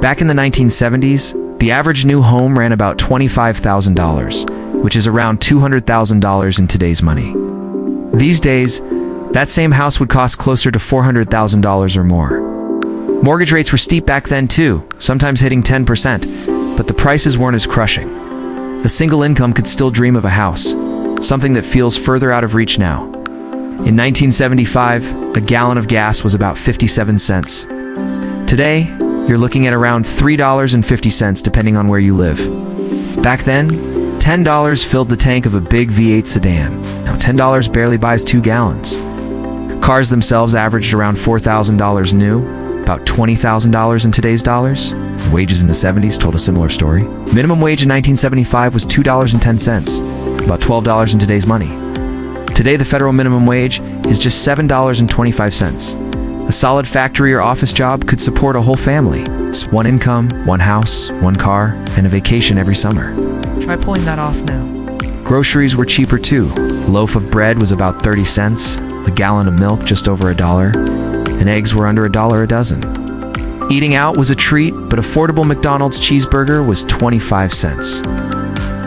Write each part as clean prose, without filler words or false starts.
Back in the 1970s, the average new home ran about $25,000, which is around $200,000 in today's money. These days, that same house would cost closer to $400,000 or more. Mortgage rates were steep back then too, sometimes hitting 10%, but the prices weren't as crushing. A single income could still dream of a house, something that feels further out of reach now. In 1975, a gallon of gas was about 57 cents. Today, you're looking at around $3.50 depending on where you live. Back then, $10 filled the tank of a big V8 sedan. Now $10 barely buys 2 gallons. Cars themselves averaged around $4,000 new, about $20,000 in today's dollars. Wages in the 70s told a similar story. Minimum wage in 1975 was $2.10, about $12 in today's money. Today, the federal minimum wage is just $7.25. A solid factory or office job could support a whole family. It's one income, one house, one car, and a vacation every summer. Try pulling that off now. Groceries were cheaper too. A loaf of bread was about 30 cents, a gallon of milk just over $1, and eggs were under $1 a dozen. Eating out was a treat, but affordable McDonald's cheeseburger was 25 cents.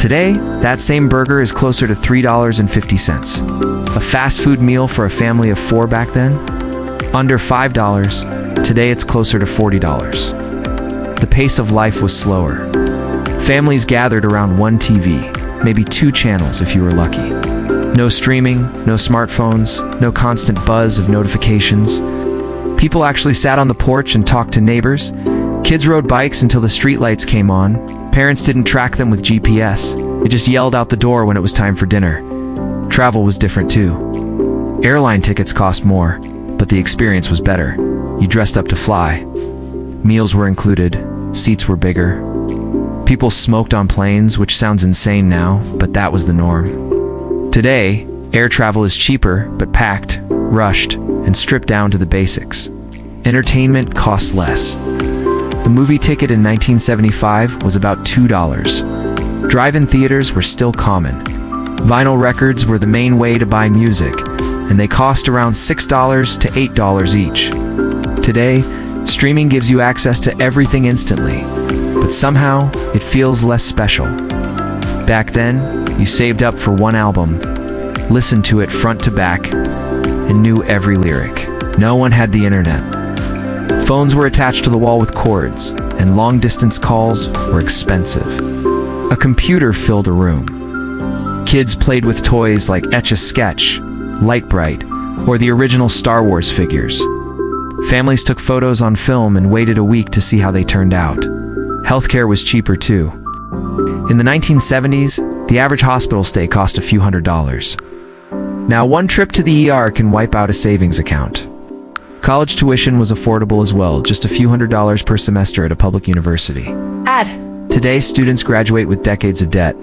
Today, that same burger is closer to $3.50. A fast food meal for a family of 4 back then? Under $5. Today it's closer to $40. The pace of life was slower. Families gathered around one TV, maybe 2 channels if you were lucky. No streaming, no smartphones, no constant buzz of notifications. People actually sat on the porch and talked to neighbors. Kids rode bikes until the streetlights came on. Parents didn't track them with GPS. They just yelled out the door when it was time for dinner. Travel was different too. Airline tickets cost more, but the experience was better. You dressed up to fly. Meals were included. Seats were bigger. People smoked on planes, which sounds insane now, but that was the norm. Today, air travel is cheaper, but packed, rushed, and stripped down to the basics. Entertainment costs less. The movie ticket in 1975 was about $2. Drive-in theaters were still common. Vinyl records were the main way to buy music, and they cost around $6 to $8 each. Today, streaming gives you access to everything instantly, but somehow it feels less special. Back then, you saved up for one album, listened to it front to back, and knew every lyric. No one had the internet. Phones were attached to the wall with cords, and long-distance calls were expensive. A computer filled a room. Kids played with toys like Etch-a-Sketch, Light-Bright, or the original Star Wars figures. Families took photos on film and waited a week to see how they turned out. Healthcare was cheaper too. In the 1970s, the average hospital stay cost a few $100s. Now, one trip to the ER can wipe out a savings account. College tuition was affordable as well, just a few $100s per semester at a public university. Today, students graduate with decades of debt.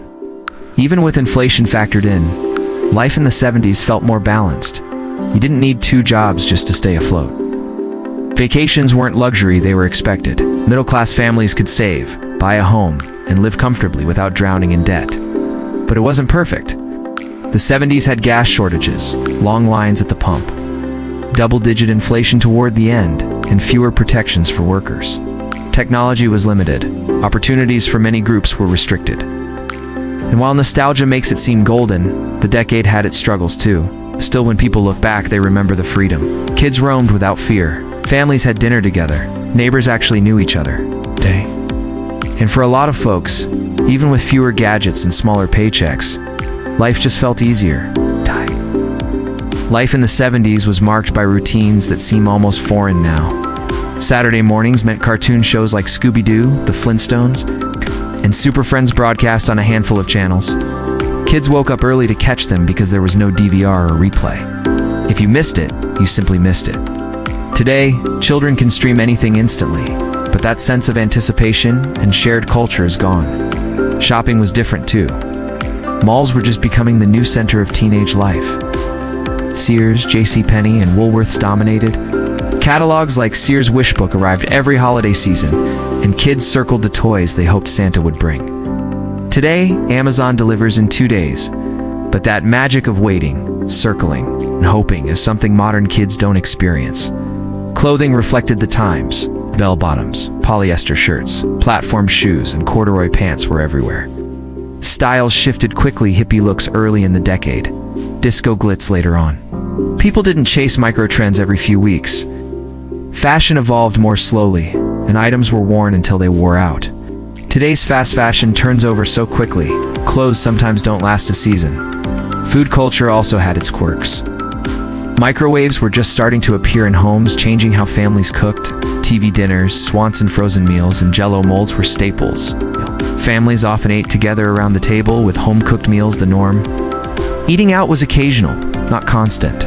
Even with inflation factored in, life in the 70s felt more balanced. You didn't need 2 jobs just to stay afloat. Vacations weren't luxury, they were expected. Middle-class families could save, buy a home, and live comfortably without drowning in debt. But it wasn't perfect. The 70s had gas shortages, long lines at the pump, double-digit inflation toward the end, and fewer protections for workers. Technology was limited. Opportunities for many groups were restricted. And while nostalgia makes it seem golden, the decade had its struggles too. Still, when people look back, they remember the freedom. Kids roamed without fear. Families had dinner together. Neighbors actually knew each other. And for a lot of folks, even with fewer gadgets and smaller paychecks, life just felt easier. Life in the 70s was marked by routines that seem almost foreign now. Saturday mornings meant cartoon shows like Scooby-Doo, The Flintstones, and Super Friends broadcast on a handful of channels. Kids woke up early to catch them because there was no DVR or replay. If you missed it, you simply missed it. Today, children can stream anything instantly, but that sense of anticipation and shared culture is gone. Shopping was different too. Malls were just becoming the new center of teenage life. Sears, JCPenney, and Woolworths dominated. Catalogs like Sears Wishbook arrived every holiday season, and kids circled the toys they hoped Santa would bring. Today, Amazon delivers in 2 days, but that magic of waiting, circling, and hoping is something modern kids don't experience. Clothing reflected the times. Bell-bottoms, polyester shirts, platform shoes, and corduroy pants were everywhere. Styles shifted quickly, hippie looks early in the decade, disco glitz later on. People didn't chase micro-trends every few weeks. Fashion evolved more slowly, and items were worn until they wore out. Today's fast fashion turns over so quickly, clothes sometimes don't last a season. Food culture also had its quirks. Microwaves were just starting to appear in homes, changing how families cooked. TV dinners, Swanson frozen meals, and Jell-O molds were staples. Families often ate together around the table, with home-cooked meals the norm. Eating out was occasional, not constant.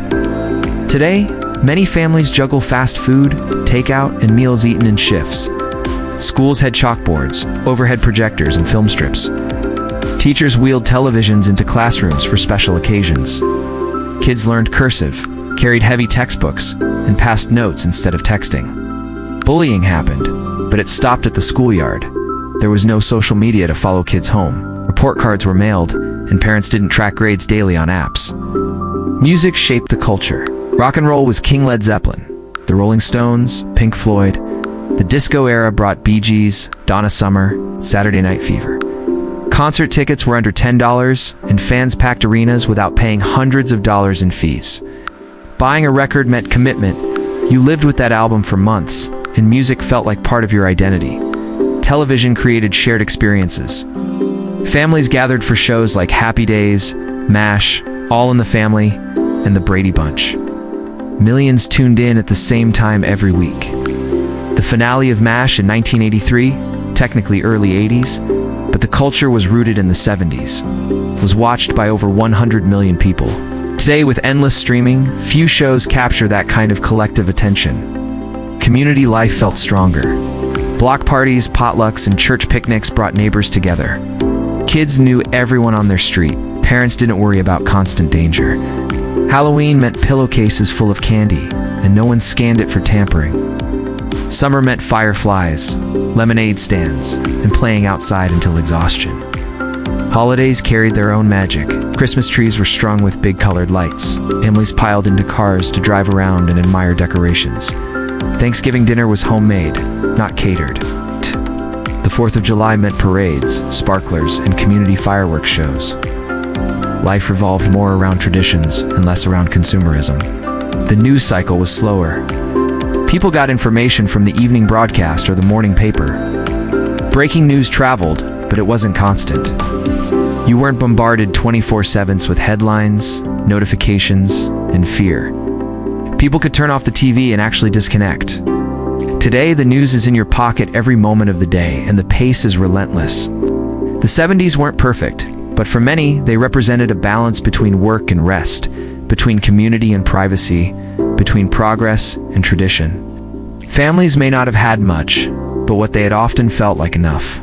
Today, many families juggle fast food, takeout, and meals eaten in shifts. Schools had chalkboards, overhead projectors, and film strips. Teachers wheeled televisions into classrooms for special occasions. Kids learned cursive, carried heavy textbooks, and passed notes instead of texting. Bullying happened, but it stopped at the schoolyard. There was no social media to follow kids home. Report cards were mailed, and parents didn't track grades daily on apps. Music shaped the culture. Rock and roll was King Led Zeppelin, the Rolling Stones, Pink Floyd. The disco era brought Bee Gees, Donna Summer, Saturday Night Fever. Concert tickets were under $10, and fans packed arenas without paying hundreds of dollars in fees. Buying a record meant commitment. You lived with that album for months, and music felt like part of your identity. Television created shared experiences. Families gathered for shows like Happy Days, MASH, All in the Family, and The Brady Bunch. Millions tuned in at the same time every week. The finale of MASH in 1983, technically early 80s, but the culture was rooted in the 70s, was watched by over 100 million people. Today, with endless streaming, few shows capture that kind of collective attention. Community life felt stronger. Block parties, potlucks, and church picnics brought neighbors together. Kids knew everyone on their street. Parents didn't worry about constant danger. Halloween meant pillowcases full of candy, and no one scanned it for tampering. Summer meant fireflies, lemonade stands, and playing outside until exhaustion. Holidays carried their own magic. Christmas trees were strung with big colored lights. Families piled into cars to drive around and admire decorations. Thanksgiving dinner was homemade, not catered. The 4th of July meant parades, sparklers, and community fireworks shows. Life revolved more around traditions and less around consumerism. The news cycle was slower. People got information from the evening broadcast or the morning paper. Breaking news traveled, but it wasn't constant. You weren't bombarded 24/7 with headlines, notifications, and fear. People could turn off the TV and actually disconnect. Today, the news is in your pocket every moment of the day, and the pace is relentless. The 70s weren't perfect, but for many, they represented a balance between work and rest, between community and privacy, between progress and tradition. Families may not have had much, but what they had often felt like enough.